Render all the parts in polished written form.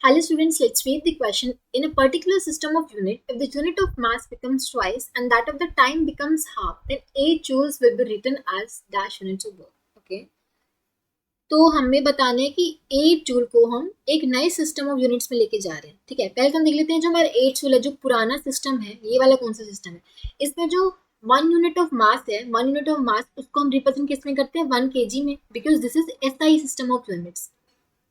Hello students, let's read the question. In a particular system of unit, if the unit of mass becomes twice and that of the time becomes half, then 8 joules will be written as dash units of work. Okay. तो हमें बताना है कि 8 joule को हम एक नए system of units में लेके जा रहे हैं. ठीक है, पहले तो हम देख लेते हैं जो हमारा 8 जूल है, जो पुराना सिस्टम है, ये वाला कौन सा सिस्टम है. इसमें जो 1 यूनिट ऑफ मास है, 1 यूनिट ऑफ मास उसको हम रिप्रेजेंट किस में करते हैं, 1 kg में, because this is SI system of units.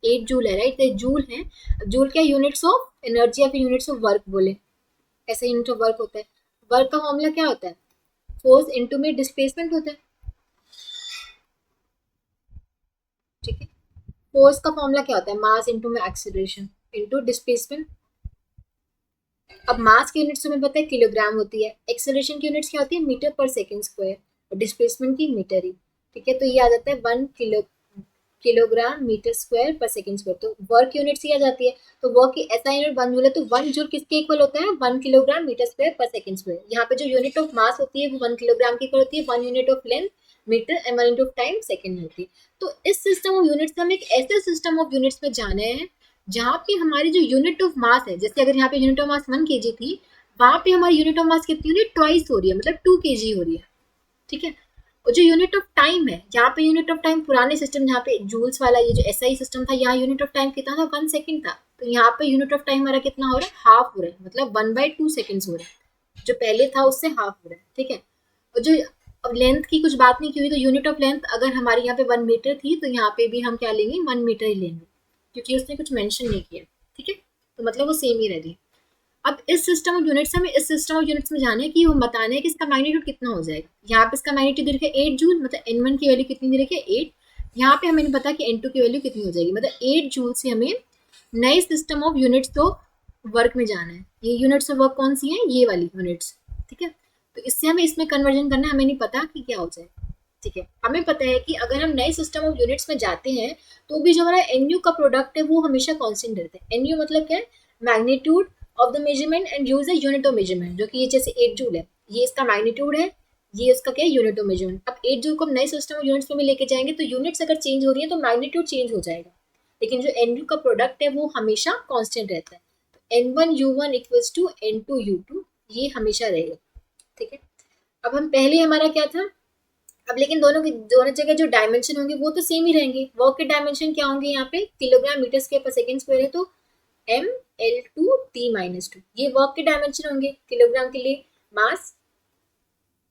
8 joule है, राइट. तो जूल है. जूल क्या, यूनिट्स ऑफ एनर्जी या फिर यूनिट्स ऑफ वर्क बोले, ऐसा यूनिट ऑफ वर्क होता है. वर्क का फॉर्मूला क्या होता है, फोर्स इनटू में डिस्प्लेसमेंट होता है. ठीक है, फोर्स का फॉर्मूला क्या होता है, मास इनटू में एक्सीलरेशन इनटू डिस्प्लेसमेंट. अब मास की यूनिट्स हमें पता है किलोग्राम होती है, एक्सेलरेशन की यूनिट्स क्या होती है, मीटर पर सेकंड स्क्वायर, और डिस्प्लेसमेंट की मीटर ही. ठीक है, तो ये आ जाता है 1 किलोग्राम मीटर स्क्वायर पर सेकंड स्क्वायर. तो वर्क यूनिट्स ही आ जाती है. तो वर्क की ऐसा यूनिट 1 जूल है, तो 1 जूल किसके इक्वल होता है, 1 किलोग्राम मीटर स्क्वायर पर सेकंड स्क्वायर. यहाँ पे जो यूनिट ऑफ मास होती है वो 1 किलोग्राम की इक्वल होती है, 1 unit of length metre and 1 unit of time second होती है. तो इस सिस्टम ऑफ यूनिट्स में हम एक ऐसे सिस्टम ऑफ यूनिट्स में जाने हैं जहाँ पे हमारी जो यूनिट ऑफ मास है, जैसे अगर यहाँ पे यूनिट ऑफ मास 1 kg थी, वहां पे हमारी यूनिट ऑफ मास कितनी हो रही है, ट्वाइस हो रही है, मतलब 2 kg हो रही है. ठीक है, और जो यूनिट ऑफ टाइम है, यहाँ पे यूनिट ऑफ टाइम पुराने सिस्टम जहाँ पे जूल्स वाला ये जो एसआई सिस्टम था, यहाँ यूनिट ऑफ टाइम कितना था, 1 सेकंड था. तो यहाँ पे यूनिट ऑफ टाइम हमारा कितना हो रहा है, हाफ हो रहा है, मतलब 1/2 सेकंड्स हो रहा है, जो पहले था उससे हाफ हो रहा है. ठीक है, और जो अब लेंथ की कुछ बात नहीं की हुई, तो यूनिट ऑफ लेंथ अगर हमारे यहाँ पे 1 मीटर थी, तो यहाँ पे भी हम क्या लेंगे, 1 मीटर ही लेंगे, क्योंकि उसने कुछ मेंशन नहीं किया. ठीक है, तो मतलब वो सेम ही रह रही. अब इस सिस्टम ऑफ यूनिट्स हमें इस सिस्टम ऑफ यूनिट्स में जाना है कि वो बताना है कि इसका मैग्नीट्यूड कितना हो जाएगा. यहाँ पे इसका मैग्नीट्यूड दे रखा है 8 जूल, मतलब n1 की वैल्यू कितनी दे रखी है, 8. यहाँ पे हमें नहीं पता कि n2 की वैल्यू कितनी हो जाएगी, मतलब 8 जूल से हमें नए सिस्टम ऑफ यूनिट्स तो वर्क में जाना है. ये यूनिट्स ऑफ वर्क कौन सी है, ये वाली यूनिट्स. ठीक है, तो इससे हमें इसमें कन्वर्जन करना है, हमें नहीं पता कि क्या हो जाए. ठीक है, हमें पता है कि अगर हम नए सिस्टम ऑफ यूनिट्स में जाते हैं तो भी जो हमारा एन यू का प्रोडक्ट है वो हमेशा कांस्टेंट रहता है. एन यू मतलब क्या है, magnitude of the measurement and use a unit of measurement, जो कि ये जैसे 8 जूल है, ये इसका मैग्नीट्यूड है, ये उसका क्या है, यूनिट ऑफ मेजरमेंट. अब 8 जूल को हम नए सिस्टम ऑफ यूनिट्स में भी लेके जाएंगे तो यूनिट्स अगर चेंज हो रही है तो मैग्नीट्यूड चेंज हो जाएगा, लेकिन जो एन यू का प्रोडक्ट है वो हमेशा कांस्टेंट रहता है. तो n1 u1 equals to n2 u2, ये हमेशा रहेगा. ठीक है, अब हम पहले हमारा क्या था, अब लेकिन दोनों जगह जो डायमेंशन होंगे वो तो सेम ही रहेंगे. वर्क के डायमेंशन क्या होंगे, यहाँ पे किलोग्राम मीटर स्क्वायर पर सेकंड स्क्वायर है, तो ml2t-2, ये वर्क के डायमेंशन होंगे. किलोग्राम के लिए मास,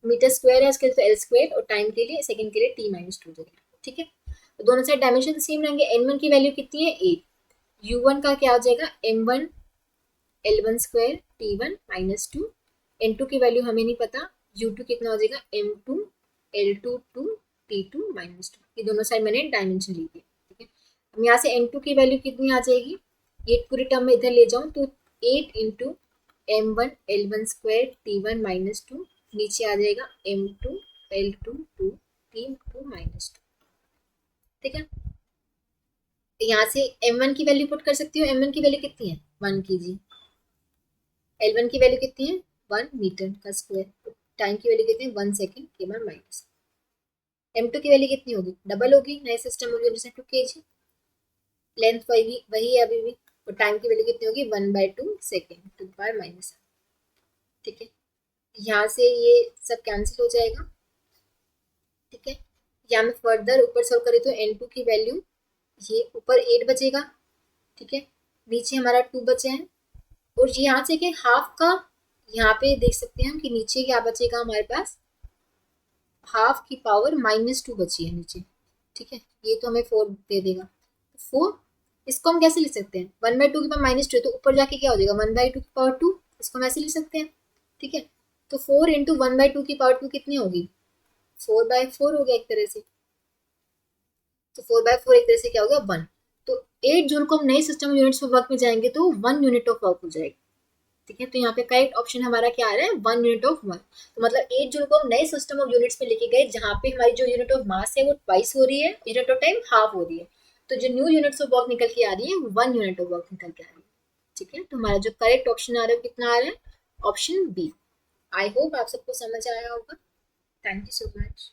मीटर स्क्वायर है इसके तो एल स्क्वायर, और टाइम के लिए सेकंड के लिए t-2 देंगे. ठीक है, तो दोनों साइड डायमेंशन सेम रहेंगे. n1 की वैल्यू कितनी है, 8. u1 का क्या हो जाएगा, m1 l1 square t1-2. n2 की वैल्यू हमें नहीं पता, u2 कितना हो जाएगा, m2 l2 टू t2-2. ये दोनों साइड मैंने डायमेंशन ली थी. ठीक है, अब यहाँ से n2 की वैल्यू कितनी आ जाएगी, ये पूरी टर्म में इधर ले जाऊँ तो 8 into m1 l1 square t1-2, नीचे आ जाएगा m2 l2 टू t2-2. ठीक है, यहाँ से m1 की वैल्यू पुट कर सकती हूँ. m1 की वैल्यू कितनी है, 1 kg. l1 की वैल्यू कितनी है, 1 मीटर का स्क्वायर. टाइम की वैल्यू कितनी है, 1 सेकेंड के बाद माइनस. m2 की वैल्यू कितनी होगी, डबल होगी, नए सिस्टम होगी जैसे 2 kg. लेंथ वही है अभी भी, और टाइम की वैल्यू कितनी होगी, 1/2 सेकेंड टू पावर माइनस. ठीक है, यहाँ से ये सब कैंसिल हो जाएगा. ठीक है, यहाँ मैं फर्दर ऊपर सॉल्व करी तो n2 की वैल्यू, ये ऊपर 8 बचेगा. ठीक है, नीचे हमारा 2 बचे हैं, और यहाँ से क्या हाफ का, यहाँ पे देख सकते हैं हम कि नीचे क्या बचेगा हमारे पास, हाफ की पावर -2 बची है नीचे. ठीक है, ये तो हमें 4 दे देगा. 4, इसको हम कैसे लिख सकते हैं, 1/2 की पावर -2, तो ऊपर जाके क्या हो जाएगा, 1/2 की पावर 2, इसको हम ऐसे लिख सकते हैं. ठीक है, तो 4 इंटू 1/2 की पावर 2 कितनी होगी, 4/4 हो गया एक तरह से. तो 4/4 एक तरह से क्या हो गया, 1. तो 8 जूल को हम नए सिस्टम यूनिट्स ऑफ वर्क में जाएंगे तो 1 यूनिट ऑफ वर्क हो जाएगा. ठीक है, तो यहाँ पे करेक्ट ऑप्शन हमारा क्या आ रहा है, 1 यूनिट ऑफ वर्क. तो मतलब 8 जूल को हम नए सिस्टम ऑफ यूनिट्स में लेके गए जहाँ पे हमारी जो यूनिट ऑफ मास है वो ट्वाइस हो रही है, यूनिट ऑफ टाइम हाफ हो रही है. तो जो न्यू यूनिट्स ऑफ वर्क निकल के आ रही है वो 1 यूनिट ऑफ वर्क निकल के आ रही है. ठीक है, तो हमारा जो करेक्ट ऑप्शन आ रहा है कितना आ रहा है, ऑप्शन बी. आई होप आप सबको समझ आया होगा. Thank you so much.